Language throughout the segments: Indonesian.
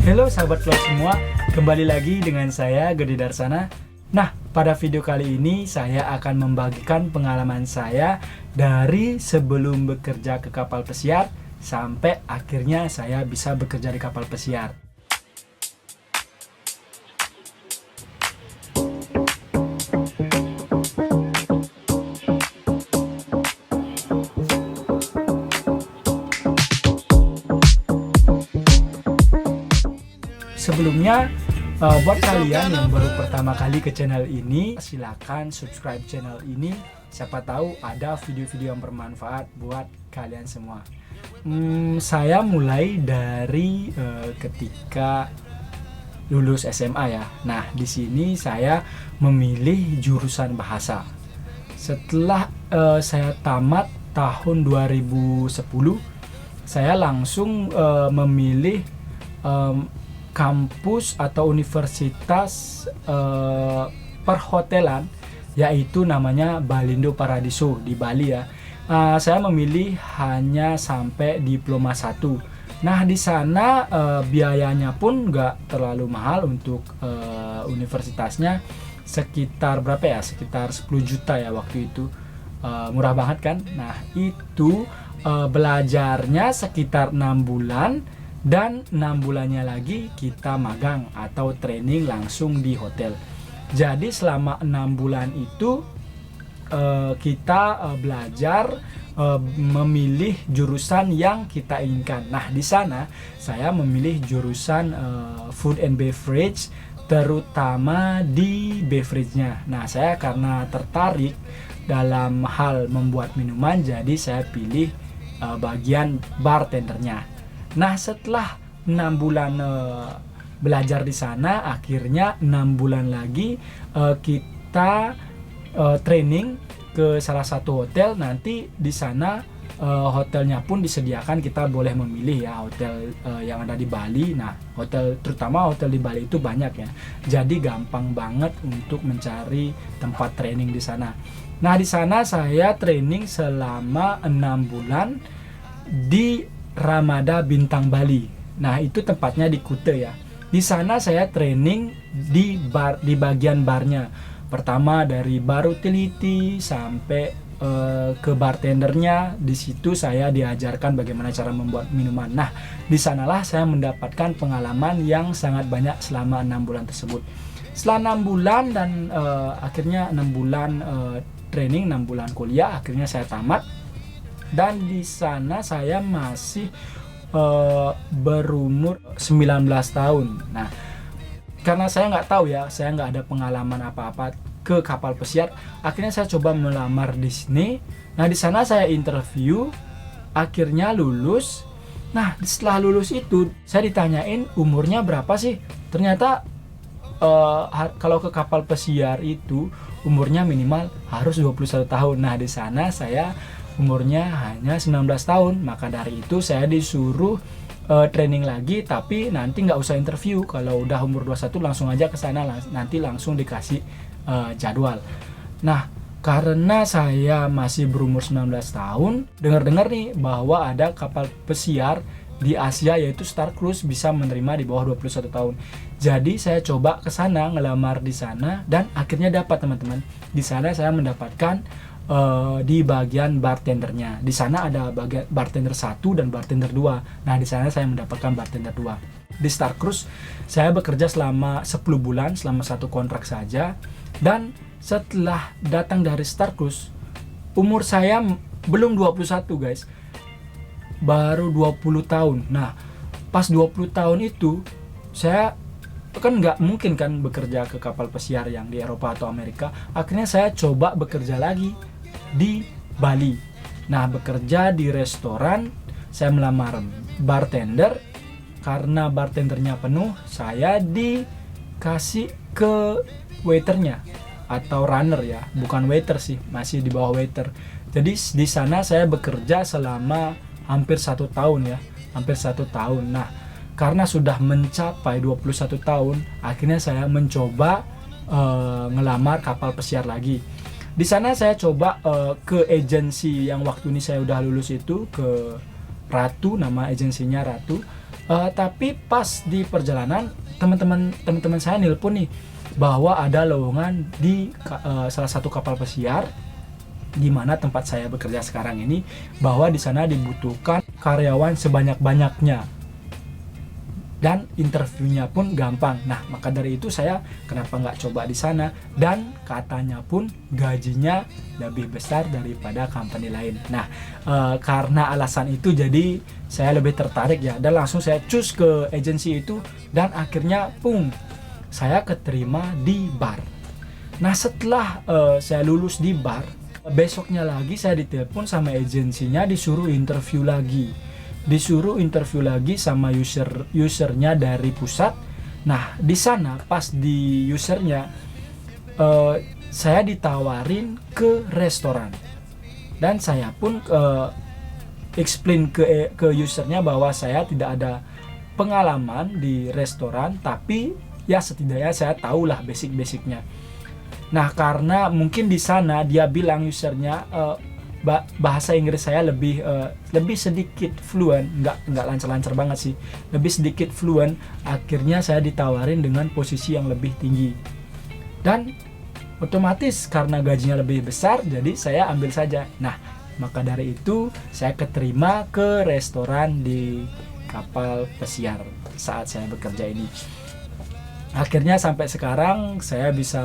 Halo sahabat vlog semua, kembali lagi dengan saya Gede Darsana. Nah, pada video kali ini saya akan membagikan pengalaman saya dari sebelum bekerja ke kapal pesiar sampai akhirnya saya bisa bekerja di kapal pesiar. Sebelumnya, buat kalian yang baru pertama kali ke channel ini, silakan subscribe channel ini. Siapa tahu ada video-video yang bermanfaat buat kalian semua. Saya mulai dari ketika lulus SMA ya. Nah, di sini saya memilih jurusan bahasa. Setelah saya tamat tahun 2010, saya langsung memilih kampus atau universitas perhotelan, yaitu namanya Balindo Paradiso di Bali ya. Saya memilih hanya sampai diploma 1. Nah, di sana biayanya pun nggak terlalu mahal untuk universitasnya, sekitar berapa ya? Sekitar 10 juta ya waktu itu. Murah banget kan? Nah, itu belajarnya sekitar 6 bulan. Dan 6 bulannya lagi kita magang atau training langsung di hotel. Jadi selama 6 bulan itu kita belajar memilih jurusan yang kita inginkan. Nah, di sana saya memilih jurusan food and beverage, terutama di beverage-nya. Nah, saya karena tertarik dalam hal membuat minuman, jadi saya pilih bagian bartendernya. Nah, setelah 6 bulan belajar di sana, akhirnya 6 bulan lagi kita training ke salah satu hotel. Nanti di sana hotelnya pun disediakan, kita boleh memilih ya hotel yang ada di Bali. Nah, hotel, terutama hotel di Bali itu banyak ya. Jadi gampang banget untuk mencari tempat training di sana. Nah, di sana saya training selama 6 bulan di Ramada Bintang Bali. Nah, itu tempatnya di Kuta ya. Di sana saya training di bagian barnya. Pertama dari bar utility sampai ke bartendernya. Di situ saya diajarkan bagaimana cara membuat minuman. Nah, di sanalah saya mendapatkan pengalaman yang sangat banyak selama 6 bulan tersebut. Setelah 6 bulan dan akhirnya 6 bulan training, 6 bulan kuliah, akhirnya saya tamat. Dan di sana saya masih berumur 19 tahun. Nah, karena saya nggak tahu ya, saya nggak ada pengalaman apa-apa ke kapal pesiar, akhirnya saya coba melamar di sini. Nah, di sana saya interview, akhirnya lulus. Nah, setelah lulus itu saya ditanyain umurnya berapa sih. Ternyata kalau ke kapal pesiar itu umurnya minimal harus 21 tahun. Nah, di sana saya umurnya hanya 19 tahun. Maka dari itu saya disuruh training lagi, tapi nanti nggak usah interview. Kalau udah umur 21 langsung aja ke sana, nanti langsung dikasih jadwal. Nah, karena saya masih berumur 19 tahun, dengar-dengar nih bahwa ada kapal pesiar di Asia yaitu Star Cruise bisa menerima di bawah 21 tahun. Jadi saya coba ke sana, ngelamar di sana, dan akhirnya dapat teman-teman. Di sana saya mendapatkan di bagian bartendernya. Di sana ada bagian bartender 1 dan bartender 2. Nah, di sana saya mendapatkan bartender 2. Di Star Cruise saya bekerja selama 10 bulan, selama satu kontrak saja. Dan setelah datang dari Star Cruise, umur saya belum 21 guys, baru 20 tahun. Nah, pas 20 tahun itu saya kan nggak mungkin kan bekerja ke kapal pesiar yang di Eropa atau Amerika. Akhirnya saya coba bekerja lagi di Bali. Nah, bekerja di restoran, saya melamar bartender. Karena bartendernya penuh, saya dikasih ke waiternya atau runner ya, bukan waiter sih, masih di bawah waiter. Jadi di sana saya bekerja selama hampir 1 tahun ya, hampir 1 tahun. Nah, karena sudah mencapai 21 tahun, akhirnya saya mencoba ngelamar kapal pesiar lagi. Di sana saya coba ke agensi yang waktu ini saya udah lulus itu, ke Ratu, nama agensinya Ratu. Tapi pas di perjalanan teman-teman saya nelpon nih bahwa ada lowongan di salah satu kapal pesiar di mana tempat saya bekerja sekarang ini, bahwa di sana dibutuhkan karyawan sebanyak-banyaknya dan interviewnya pun gampang. Nah, maka dari itu saya kenapa nggak coba di sana, dan katanya pun gajinya lebih besar daripada company lain. Nah, karena alasan itu jadi saya lebih tertarik ya, dan langsung saya choose ke agensi itu, dan akhirnya saya keterima di bar. Nah, setelah saya lulus di bar, besoknya lagi saya ditelepon sama agensinya, disuruh interview lagi sama usernya dari pusat. Nah, di sana pas di usernya saya ditawarin ke restoran, dan saya pun explain ke usernya bahwa saya tidak ada pengalaman di restoran, tapi ya setidaknya saya tahulah basic-basicnya. Nah, karena mungkin di sana dia bilang usernya bahasa Inggris saya lebih sedikit fluent, nggak lancar-lancar banget sih, lebih sedikit fluent. Akhirnya saya ditawarin dengan posisi yang lebih tinggi, dan otomatis karena gajinya lebih besar, jadi saya ambil saja. Nah, maka dari itu saya keterima ke restoran di kapal pesiar saat saya bekerja ini. Akhirnya sampai sekarang saya bisa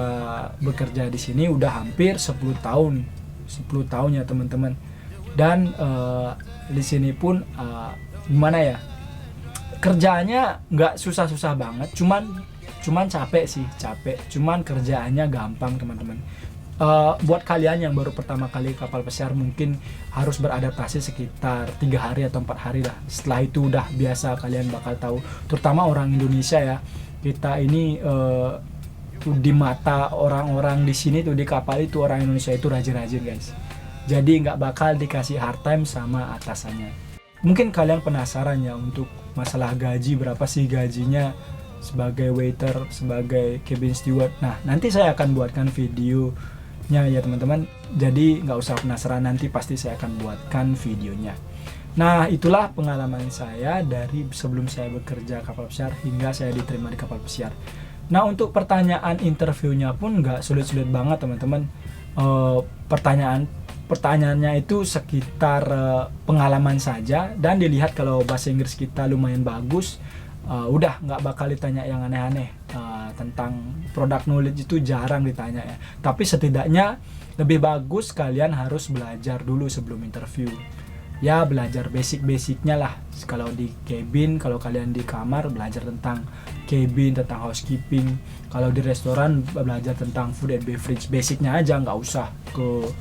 bekerja di sini udah hampir 10 tahun ya teman-teman. Dan di sini pun gimana ya, kerjaannya nggak susah-susah banget, cuman capek, cuman kerjaannya gampang teman-teman. Buat kalian yang baru pertama kali kapal pesiar mungkin harus beradaptasi sekitar 3 hari atau 4 hari lah. Setelah itu udah biasa, kalian bakal tahu, terutama orang Indonesia ya. Kita ini di mata orang-orang di sini tuh, di kapal itu, orang Indonesia itu rajin-rajin guys. Jadi nggak bakal dikasih hard time sama atasannya. Mungkin kalian penasaran ya untuk masalah gaji, berapa sih gajinya sebagai waiter, sebagai cabin steward. Nah, nanti saya akan buatkan videonya ya teman-teman. Jadi nggak usah penasaran, nanti pasti saya akan buatkan videonya. Nah, itulah pengalaman saya dari sebelum saya bekerja kapal pesiar hingga saya diterima di kapal pesiar. Nah, untuk pertanyaan interviewnya pun nggak sulit-sulit banget teman-teman. Pertanyaannya itu sekitar pengalaman saja, dan dilihat kalau bahasa Inggris kita lumayan bagus, udah nggak bakal ditanya yang aneh-aneh. Tentang product knowledge itu jarang ditanya ya. Tapi setidaknya lebih bagus kalian harus belajar dulu sebelum interview. Ya, belajar basic-basicnya lah. Kalau di cabin, kalau kalian di kamar belajar tentang cabin, tentang housekeeping. Kalau di restoran belajar tentang food and beverage, basicnya aja, nggak usah ke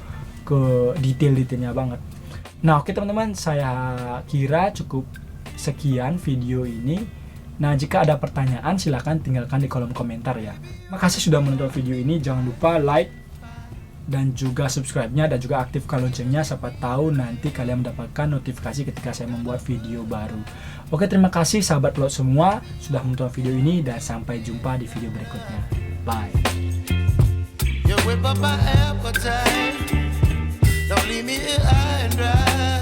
detail-detailnya banget. Nah, oke teman-teman, saya kira cukup sekian video ini. Nah, jika ada pertanyaan silahkan tinggalkan di kolom komentar ya. Makasih sudah menonton video ini. Jangan lupa like dan juga subscribe-nya, dan juga aktifkan loncengnya, siapa tahu nanti kalian mendapatkan notifikasi ketika saya membuat video baru. Oke, terima kasih sahabat pelot semua sudah menonton video ini, dan sampai jumpa di video berikutnya. Bye. You whip up my appetite. Don't leave me here high and dry.